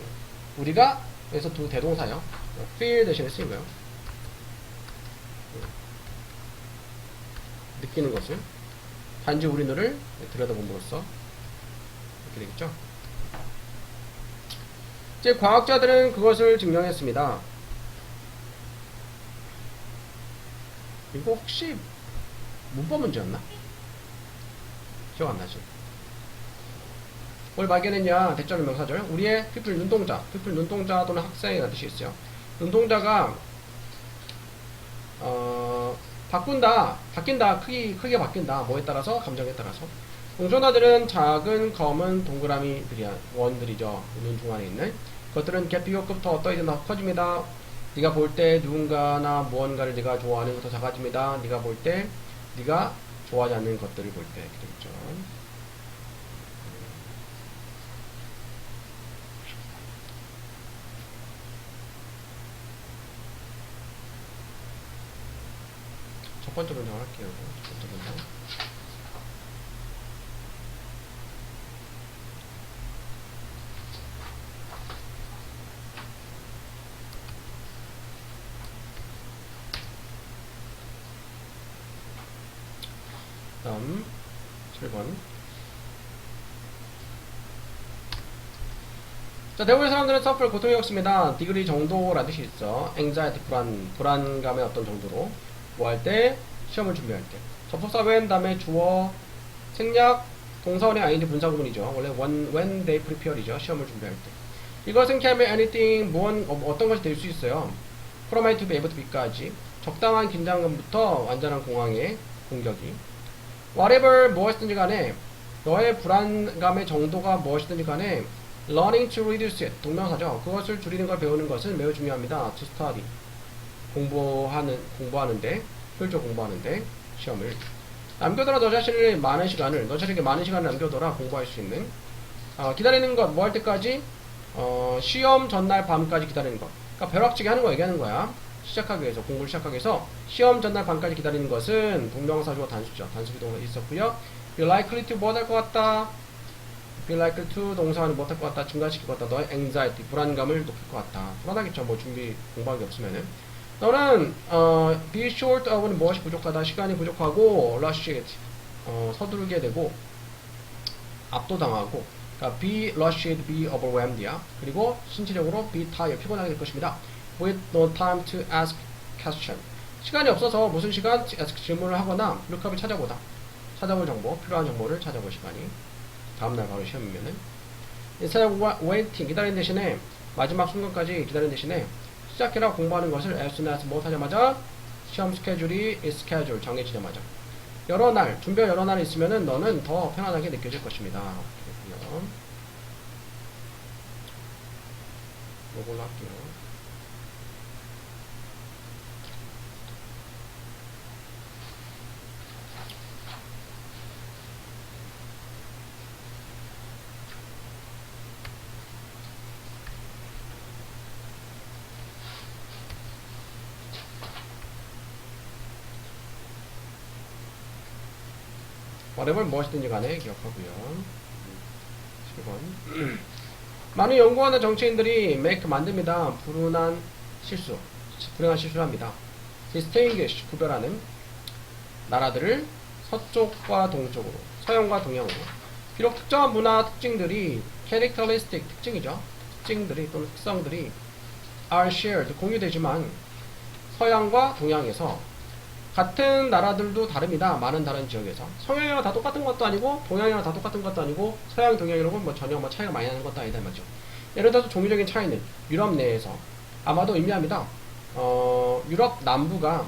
S1: 우리가, 그래서 두 대동사요. feel 대신에 쓰인 거예요. 느끼는 것을. 단지 우리 눈을 들여다봄으로써. 이렇게 되겠죠. 이제 과학자들은 그것을 증명했습니다. 이거 혹시 문법 문제였나? 기억 안 나지? 뭘 발견했냐? 대절 명사절. 우리의 people 눈동자 또는 학생이라는 뜻이 있어요. 눈동자가 바뀐다. 크기가 바뀐다. 뭐에 따라서? 감정에 따라서. 공존자들은 작은 검은 동그라미들이야. 원들이죠. 눈 중앙에 있는. 그것들은 비교급부터 어떠이든 커집니다. 네가 볼 때 누군가나 무언가를 네가 좋아하는 것도 작아집니다. 네가 볼 때 네가 좋아하지 않는 것들을 볼 때. 이렇게 되겠죠. 첫 번째 문장 할게요. 첫 번째 문장. 다음 7번. 자, 대부분의 사람들은 suffer 고통이 없습니다. 디그리 정도라는 뜻이 있어. anxiety 불안감의 어떤 정도로 뭐 할 때? 시험을 준비할 때. 접속사 when 다음에 주어 생략 동사원의 ing 분사구문이죠. 원래 when they prepare이죠. 시험을 준비할 때. 이것은 can be anything 어떤 것이 될 수 있어요. from A to B, A부터 B까지 적당한 긴장감부터 완전한 공황의 공격이 whatever 무엇이든지 간에 너의 불안감의 정도가 무엇이든지 간에 learning to reduce it 동명사죠. 그것을 줄이는 걸 배우는 것은 매우 중요합니다. to study 공부하는데 효율적으로 공부하는데 시험을 남겨둬라. 너 자신에게 많은 시간을 남겨둬라. 공부할 수 있는 기다리는 것 뭐 할 때까지 시험 전날 밤까지 기다리는 것. 그러니까 벼락치기 하는 거 얘기하는 거야. 공부를 시작하기 위해서 시험 전날 밤까지 기다리는 것은 동명사주어 단수죠. 단수 비동사 있었고요. be likely to 뭐 할 것 같다. be likely to 동사는 뭐 할 것 같다. 증가시킬 것 같다. 너의 anxiety 불안감을 높일 것 같다. 불안하겠죠. 뭐 준비 공부하기 없으면은. 너는 be short of는 무엇이 부족하다. 시간이 부족하고 rush it 서두르게 되고 압도당하고 그러니까 be rushed, be overwhelmed야. 그리고 신체적으로 be tired 피곤하게 될 것입니다. with no time to ask question 시간이 없어서 무슨 시간 질문을 하거나 lookup을 찾아볼 정보 필요한 정보를 찾아볼 시간이 다음날 바로 시험이면은 instead of waiting 기다리는 대신에 마지막 순간까지 기다리는 대신에 시작해라 공부하는 것을 as soon as 못하자마자 시험 스케줄이 schedule 정해지자마자 준비할 여러 날 있으면은 너는 더 편안하게 느껴질 것입니다. 그렇군요. 요걸로 할게요. whatever 무엇이든지 간에 기억하고요. 7번 많은 연구하는 정치인들이 만듭니다. 불행한 실수를 합니다. distinguish 구별하는 나라들을 서쪽과 동쪽으로 서양과 동양으로 비록 특정한 문화 특징들이 characteristic 특징들이 또는 특성들이 are shared 공유되지만 서양과 동양에서 같은 나라들도 다릅니다. 많은 다른 지역에서 서양이랑 다 똑같은 것도 아니고 동양이랑 다 똑같은 것도 아니고 서양, 동양이라고 뭐 전혀 뭐 차이가 많이 나는 것도 아니다 말이죠. 예를 들어서 종교적인 차이는 유럽 내에서 아마도 의미합니다. 유럽 남부가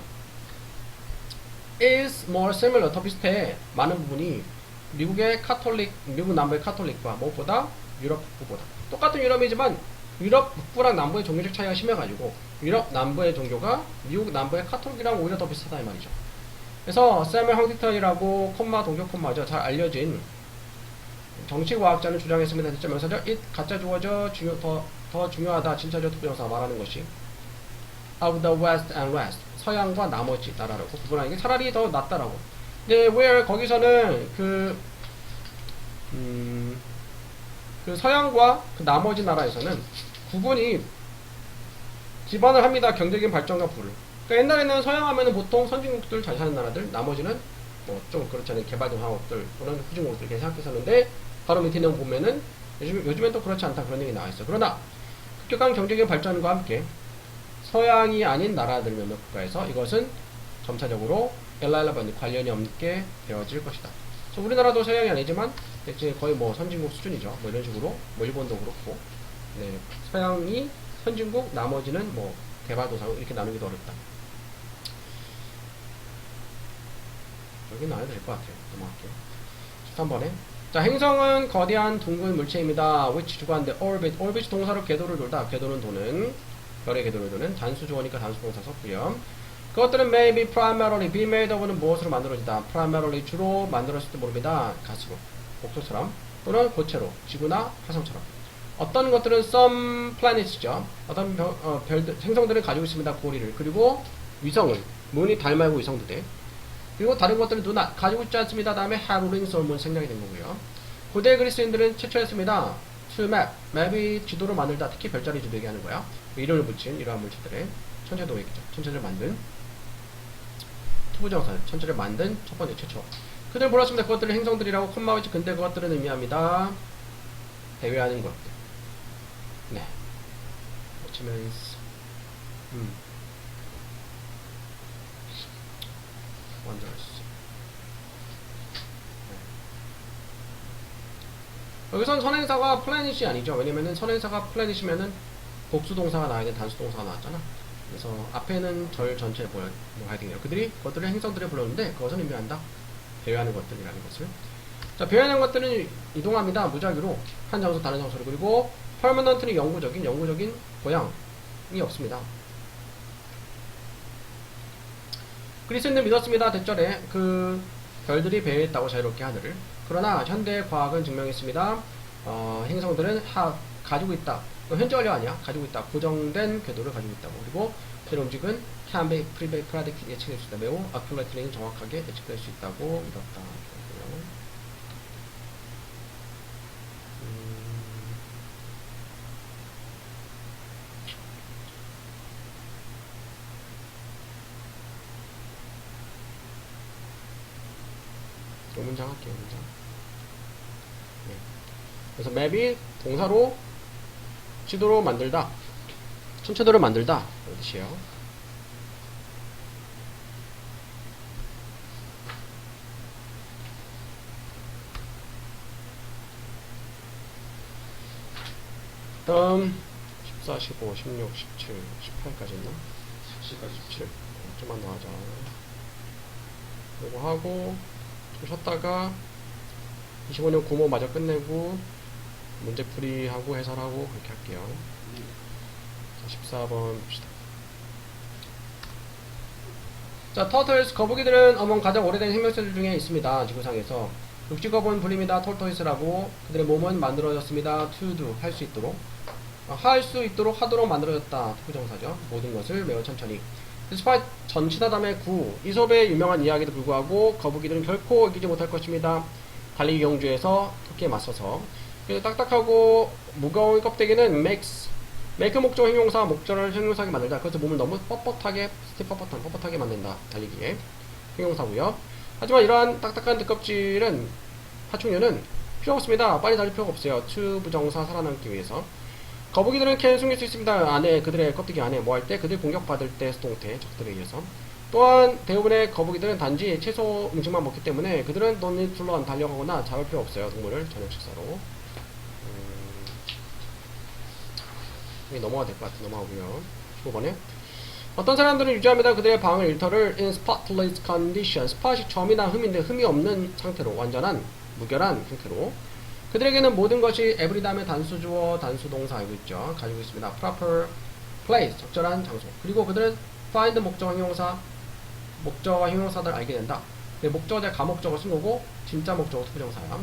S1: is more similar 더 비슷해 많은 부분이 미국 남부의 카톨릭과 무엇보다 유럽 북부보다 똑같은 유럽이지만 유럽 북부랑 남부의 종교적 차이가 심해가지고 유럽 남부의 종교가 미국 남부의 카톨릭이랑 오히려 더 비슷하다 이 말이죠. 그래서 세멜 황팅턴이라고 동교 콤마죠. 잘 알려진 정치과학자는 주장했습니다. 대체 명사죠. it 가짜 주어져 더 중요하다. 진짜죠. 투부정사 말하는 것이 of the west and west 서양과 나머지 나라라고 구분하는 게 차라리 더 낫다라고. 근데 where 거기서는 그 서양과 그 나머지 나라에서는 구분이 기반을 합니다. 경제적인 발전과 부를. 그러니까 옛날에는 서양 하면은 보통 선진국들 잘 사는 나라들, 나머지는 뭐 좀 그렇지 않은 개발도상국들 또는 후진국들 이렇게 생각했었는데 바로 밑에 내용 보면은 요즘엔 또 그렇지 않다 그런 얘기 나와 있어요. 그러나 급격한 경제적인 발전과 함께 서양이 아닌 나라들 몇몇 국가에서 이것은 점차적으로 일랄라반이 관련이 없게 되어질 것이다. 그래서 우리나라도 서양이 아니지만 이제 거의 뭐 선진국 수준이죠. 뭐 이런 식으로 뭐 일본도 그렇고 네, 서양이 선진국 나머지는 뭐 개발도상국 이렇게 나누기도 어렵다. 여기는 안 해도 될 것 같아요. 넘어갈게요. 13번에 자 행성은 거대한 둥근 물체입니다. which 주관데 orbit 동사로 궤도를 돌다. 궤도는 도는 별의 궤도를 도는 단수 주어니까 단수 동사 썼고요. 그것들은 may be primarily be made of는 무엇으로 만들어지다. primarily 주로 만들어질지도 모릅니다. 가스로 목소처럼 또는 고체로 지구나 화성처럼. 어떤 것들은 some planets죠. 어떤 행성들은 가지고 있습니다. 고리를. 그리고 위성을 문이 달 말고 위성도 돼. 그리고 다른 것들은 가지고 있지 않습니다. 다음에 have rings or moon 생략이 된 거고요. 고대 그리스인들은 최초였습니다. to map이 지도를 만들다. 특히 별자리 지도 얘기하는 거야. 이름을 붙인 이러한 물체들의 천체도 얘기죠. 천체를 만든 투부정사 천체를 만든 첫 번째 최초. 그들 몰랐습니다. 그것들은 행성들이라고 콤마 위치 근데 그것들은 의미합니다. 대외하는 것들. 네. achievements. wonders. 여기선 선행사가 플래닛이 아니죠. 왜냐면은 선행사가 플래닛이면은 복수동사가 나와야 돼. 단수동사가 나왔잖아. 그래서 앞에는 절 전체를 뭐해야 되네요. 그들이 그것들을 행성들을 불렀는데 그것은 의미한다. 배회하는 것들이라는 것을. 자, 배회하는 것들은 이동합니다. 무작위로 한 장소 다른 장소로. 그리고 퍼머넌트는 영구적인 고향이 없습니다. 그리스인들 믿었습니다. 대절에 그 별들이 배회했다고 자유롭게 하늘을. 그러나 현대 과학은 증명했습니다. 행성들은 가지고 있다. 현재 완료 아니야. 가지고 있다. 고정된 궤도를 가지고 있다고. 그리고 그런 움직은 can be predicted 예측될 수 있다. 매우 accurately 정확하게 예측될 수 있다고 믿었다. 이 문장 할게요. 문장. 네. 그래서 맵이 동사로 지도로 만들다, 천체도를 만들다 이런 뜻이에요. 다음 14, 15, 16, 17, 18까지 있나?
S2: 17까지
S1: 17. 좀만 더 하자. 이거 하고 좀 쉬었다가 25년 구모 마저 끝내고 문제풀이하고 해설하고 그렇게 할게요. 자, 14번 봅시다. 자, 터틀스 거북이들은 어몽 가장 오래된 생명체들 중에 있습니다. 지구상에서 육지거북은 불립니다. 톨토이스라고. 그들의 몸은 만들어졌습니다. to do 할 수 있도록 하도록 만들어졌다. 부정사죠. 모든 것을 매우 천천히. despite 전치다 다음에 구 이솝의 유명한 이야기에도 불구하고 거북이들은 결코 이기지 못할 것입니다. 달리기 경주에서 토끼에 맞서서. 그래서 딱딱하고 무거운 껍데기는 make 목적 형용사 목적을 형용사하게 만들다. 그래서 몸을 너무 뻣뻣하게 만든다. 달리기에 형용사고요. 하지만 이러한 딱딱한 뒷껍질은 파충류는 필요 없습니다. 빨리 달릴 필요가 없어요. to 부정사 살아남기 위해서. 거북이들은 캔 숨길 수 있습니다. 안에 그들의 껍데기 안에 뭐 할 때 그들 공격받을 때 수동태 적들에 의해서. 또한 대부분의 거북이들은 단지 채소 음식만 먹기 때문에 그들은 don't need to run 달려가거나 잡을 필요 없어요. 동물을 저녁 식사로. 여기 넘어가야 될 것 같아. 넘어가고요. 15번에 어떤 사람들은 유지합니다. 그들의 방을 일터를 in spotless condition. spot이 점이나 흠인데 흠이 없는 상태로 완전한 무결한 상태로. 그들에게는 모든 것이 every 다음에 단수 주어 단수 동사 알고 있죠. 가지고 있습니다. proper place 적절한 장소. 그리고 그들은 find 목적어 형용사들 알게 된다. 목적어제 가목적어 쓴 거고 진짜 목적어 투부정사야.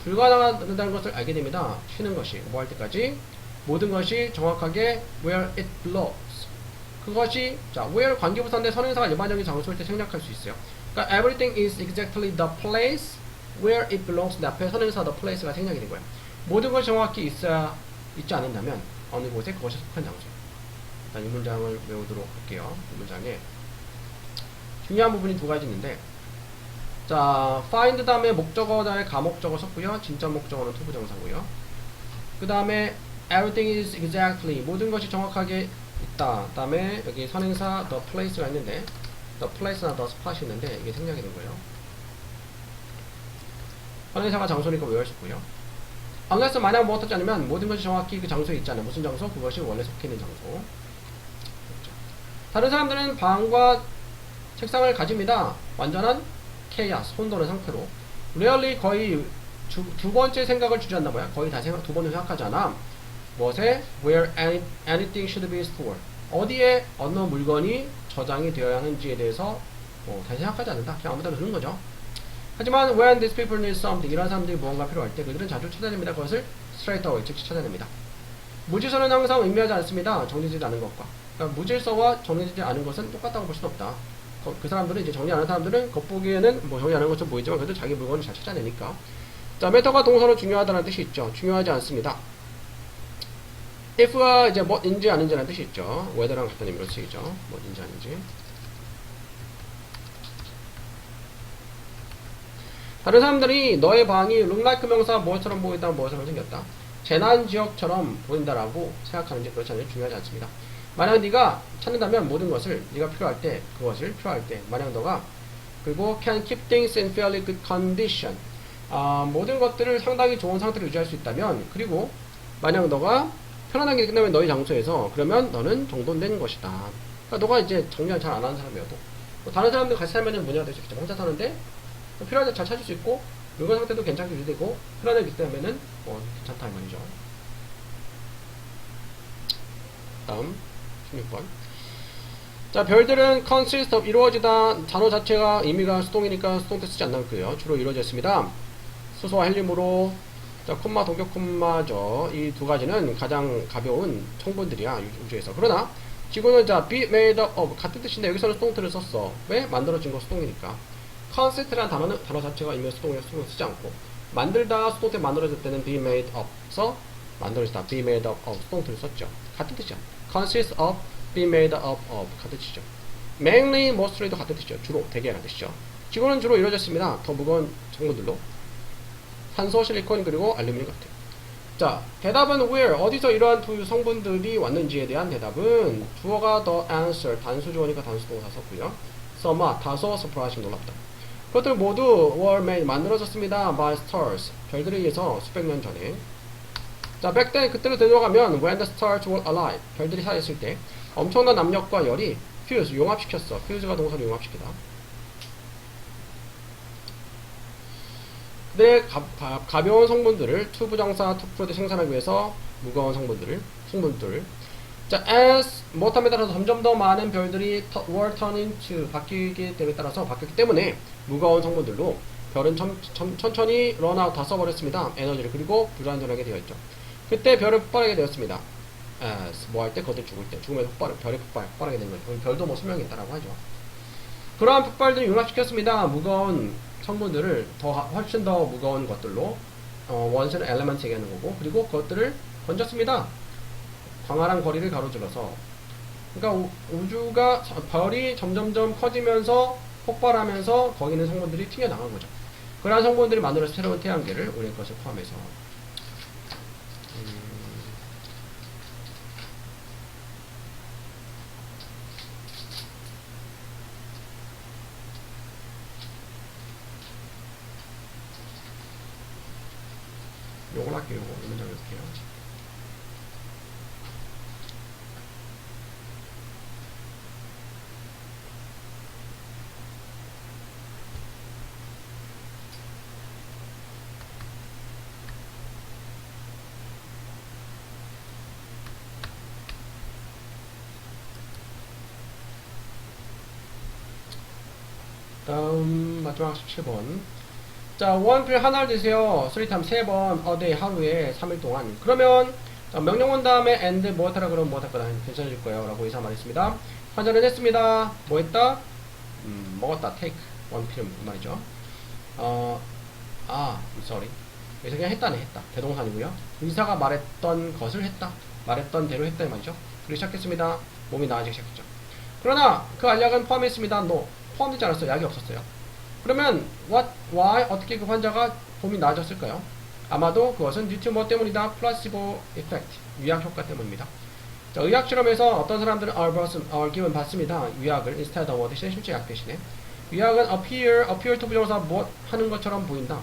S1: 불가능하다는 것을 알게 됩니다. 쉬는 것이 뭐 할 때까지 모든 것이 정확하게 where it belongs. 그것이 자 where 관계부사인데 선행사가 일반적인 장소일 때 생략할 수 있어요. 그러니까 everything is exactly the place where it belongs. 내 앞에 선행사 the place가 생략이 된 거야. 모든 것이 정확히 있지 않는다면 어느 곳에 그것이 속한 장소. 일단 이 문장을 외우도록 할게요. 이 문장에 중요한 부분이 두 가지 있는데, 자 find 다음에 목적어 다음에 가목적어 썼고요. 진짜 목적어는 투부정사고요. 그 다음에 everything is exactly 모든 것이 정확하게 있다. 그 다음에 여기 선행사 the place가 있는데 the place나 the spot이 있는데 이게 생략이 된 거예요. 선행사가 장소니까 외울 수 있고요. unless 만약 무엇하지 않으면 모든 것이 정확히 그 장소에 있지 않아요. 무슨 장소? 그것이 원래 속해 있는 장소. 그렇죠. 다른 사람들은 방과 책상을 가집니다. 완전한 chaos, 혼돈의 상태로. rarely 거의 두 번째 생각을 주저한다 뭐야? 거의 다 두 번을 생각하지 않아. 무엇에? where anything should be stored. 어디에 어느 물건이 저장이 되어야 하는지에 대해서 다시 생각하지 않는다. 그냥 아무 데나 두는 거죠. 하지만 when these people need something 이런 사람들이 무언가 필요할 때 그들은 자주 찾아냅니다. 그것을 straight away 즉시 찾아냅니다. 무질서는 항상 의미하지 않습니다. 정리되지 않은 것과. 그러니까 무질서와 정리되지 않은 것은 똑같다고 볼 수는 없다. 그 사람들은 이제 정리 안 하는 사람들은 겉보기에는 뭐 정리 안 하는 것처럼 보이지만 그래도 자기 물건을 잘 찾아내니까. 자, matter가 동사로 중요하다는 뜻이 있죠. 중요하지 않습니다. if가 이제 뭐인지 아닌지라는 뜻이 있죠. whether랑 같은 의미로 쓰이죠. 뭐인지 아닌지. 다른 사람들이 너의 방이 look like 명사 무엇처럼 보인다, 무엇처럼 생겼다. 재난 지역처럼 보인다라고 생각하는지 그렇지 않은지 중요하지 않습니다. 만약 네가 찾는다면 모든 것을 네가 필요할 때, 그것을 필요할 때, 만약 너가 그리고 can keep things in fairly good condition. 모든 것들을 상당히 좋은 상태로 유지할 수 있다면, 그리고 만약 너가 편안하게 끝나면 너의 장소에서, 그러면 너는 정돈된 것이다. 그러니까 너가 이제 정리를 잘 안 하는 사람이어도 뭐 다른 사람들 같이 살면 문제가 될 수 있겠죠. 혼자 사는데 필요할 때 잘 찾을 수 있고 물건 상태도 괜찮게 유지되고 편안하게 있다면은 괜찮다 이 말이죠. 다음 16번. 자, 별들은 consist of 이루어지다. 단어 자체가 의미가 수동이니까 수동태 쓰지 않고요. 주로 이루어져 있습니다. 수소와 헬륨으로. 자, 콤마, 동격 콤마죠. 이 두 가지는 가장 가벼운 성분들이야, 우주에서. 그러나 지구는 자, be made up of 같은 뜻인데 여기서는 수동태를 썼어. 왜? 만들어진 거 수동이니까. consist라는 단어 자체가 의미가 수동이라 수동을 쓰지 않고, 만들다 수동태 만들어질 때는 be made up서 만들어지다 be made up of 수동태를 썼죠. 같은 뜻이야. consist of, be made up of 같은 뜻이죠. mainly, mostly도 같은 뜻이죠. 주로, 대개라는 뜻이죠. 지구는 주로 이루어졌습니다. 더 무거운 성분들로 산소, 실리콘, 그리고 알루미늄 같아요. 자, 대답은 where, 어디서 이러한 두 성분들이 왔는지에 대한 대답은 주어가 the answer, 단수 주어니까 단수 동사 썼고요. somewhat, 다소 surprising, 놀랍다. 그것들 모두 were made, 만들어졌습니다. by stars, 별들에 의해서 수백 년 전에. 자, back then, 그때로 되돌아가면 when the stars were alive, 별들이 살아있을 때 엄청난 압력과 열이 fuse, 용합시켰어. fuse가 동사로 용합시키다. 그들의 가벼운 성분들을 투부정사, 투프로드 생산하기 위해서 무거운 성분들. 자, as 못함에 따라서 점점 더 많은 별들이 were turning to 바뀌기 따라서 바뀌었기 때문에 무거운 성분들로 별은 천천히 run out 다 써버렸습니다. 에너지를. 그리고 불완전하게 되어있죠. 그때 별을 폭발하게 되었습니다. as 뭐 할 때, 거들 죽을 때, 죽으면 별이 폭발하게 되는 거죠. 별도 뭐 수명이 있다라고 하죠. 그러한 폭발들이 융합시켰습니다. 무거운 성분들을 훨씬 더 무거운 것들로, 원소는 엘레먼트 얘기하는 거고, 그리고 그것들을 던졌습니다. 광활한 거리를 가로질러서. 그러니까 별이 점점점 커지면서 폭발하면서 거기 있는 성분들이 튀어나간 거죠. 그러한 성분들이 만들어서 새로운 태양계를, 우리의 것을 포함해서. 요걸 할게요. 이 문장 해볼게요. 다음 마지막 17번. 자, 원필 하나를 드세요. 3x 3번, a day 하루에 3일 동안. 그러면 명령문 다음에 and 뭐 하라 그러면 뭐 할 거다. 괜찮아질 거예요. 라고 의사 말했습니다. 환전을 했습니다. 뭐 했다? 먹었다. take. 원필 말이죠. sorry. 여기서 그냥 했다네, 했다. 대동사이고요. 의사가 말했던 것을 했다. 말했던 대로 했다 이 말이죠. 그리고 시작했습니다. 몸이 나아지기 시작했죠. 그러나 그 알약은 포함했습니다. no. 포함되지 않았어요. 약이 없었어요. 그러면 why, 어떻게 그 환자가 몸이 나아졌을까요? 아마도 그것은 due to 뭐 때문이다? placebo effect, 위약 효과 때문입니다. 자, 의학 실험에서 어떤 사람들은 are given 받습니다. 위약을 instead of 대신에 실제 약 대신에. 위약은 appear to 부정사 뭐 하는 것처럼 보인다.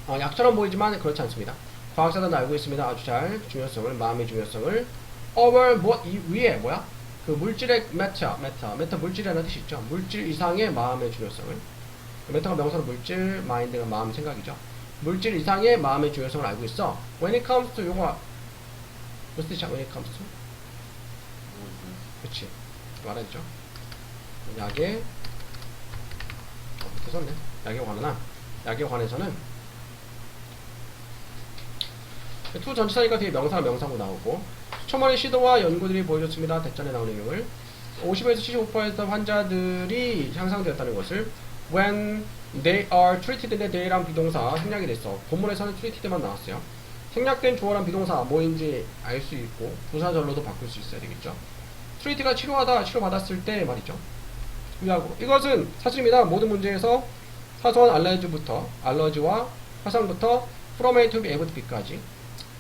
S1: 약처럼 보이지만 그렇지 않습니다. 과학자들은 알고 있습니다. 아주 잘 중요성을, 마음의 중요성을 over 뭐 위에 뭐야? 그 물질의 메타 물질이라는 뜻이 있죠. 물질 이상의 마음의 중요성을. 메타가 명사로 물질, 마인드가 마음, 생각이죠. 물질 이상의 마음의 중요성을 알고 있어. When it comes to 요거 무슨 뜻이야? When it comes to? 그치. 말했죠. 약에 밑에 썼네. 약에 관해서는 투 전치사니까 뒤에 명사가 명사고 나오고, 수천만의 시도와 연구들이 보여줬습니다. 대전에 나오는 내용을 50에서 75% 환자들이 향상되었다는 것을 when they are treated인데 they랑 비동사 생략이 됐어. 본문에서는 treated만 나왔어요. 생략된 주어랑 비동사 뭐인지 알 수 있고 부사절로도 바꿀 수 있어야 되겠죠. treat가 치료하다, 치료받았을 때 말이죠. 위약으로. 이것은 사실입니다. 모든 문제에서 사소한 알러지와 화상부터 from A to B, A to B까지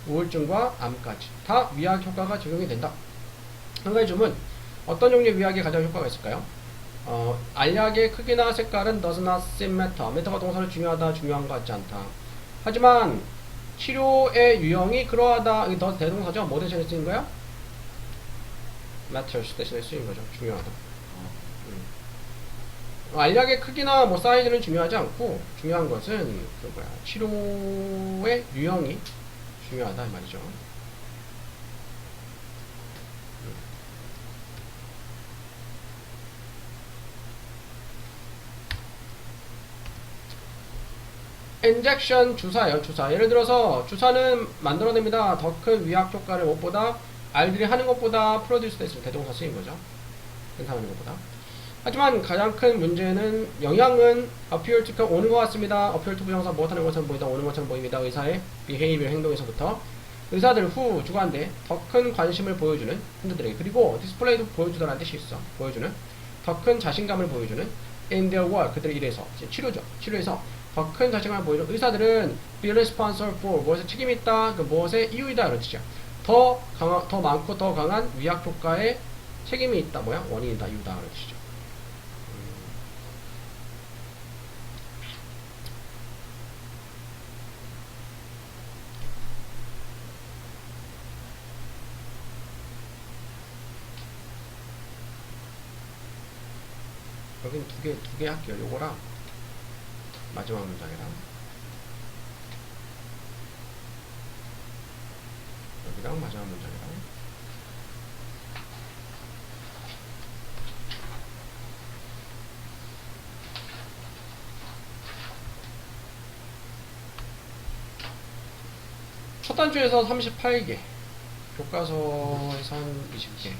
S1: 우울증과 암까지 다 위약 효과가 적용이 된다. 한 가지 질문, 어떤 종류의 위약이 가장 효과가 있을까요? 알약의 크기나 색깔은 does not seem matter. matter가 동사로 중요하다, 중요한 것 같지 않다. 하지만 치료의 유형이 그러하다. 이게 더 대동사죠. 뭐 대신에 쓰인 거야? matters 대신에 쓰인 거죠. 중요하다. 알약의 크기나 뭐 사이즈는 중요하지 않고 중요한 것은 치료의 유형이 중요하다 이 말이죠. 인젝션 주사예요. 주사. 예를 들어서 주사는 만들어냅니다. 더 큰 위약 효과를 무엇보다 알들이 하는 것보다 프로듀스 됐을 대동사 쓰인 거죠. 생산하는 것보다. 하지만 가장 큰 문제는 영향은 appear to 오는 것 같습니다. appear to 부정사 무엇하는 것처럼 보이다, 오는 것처럼 보입니다. 의사의 behavior 행동에서부터 의사들 후 주관대 더 큰 관심을 보여주는 환자들에게, 그리고 디스플레이도 보여주다라는 뜻이 있어. 보여주는 더 큰 자신감을 보여주는 in their work, 그들의 일에서 치료죠. 치료에서 더 큰 자신감을 보여주는 의사들은 be responsible for 무엇에 책임이 있다, 그 무엇의 이유이다 이런 뜻이야. 더 많고 더 강한 위약 효과에 책임이 있다, 뭐야? 원인이다, 이유다 이런 뜻이죠. 여긴 두 개 할게요. 요거랑 마지막 문장이랑 여기랑 마지막 문장이랑 첫 단추에서 38개, 교과서에서 한 20개.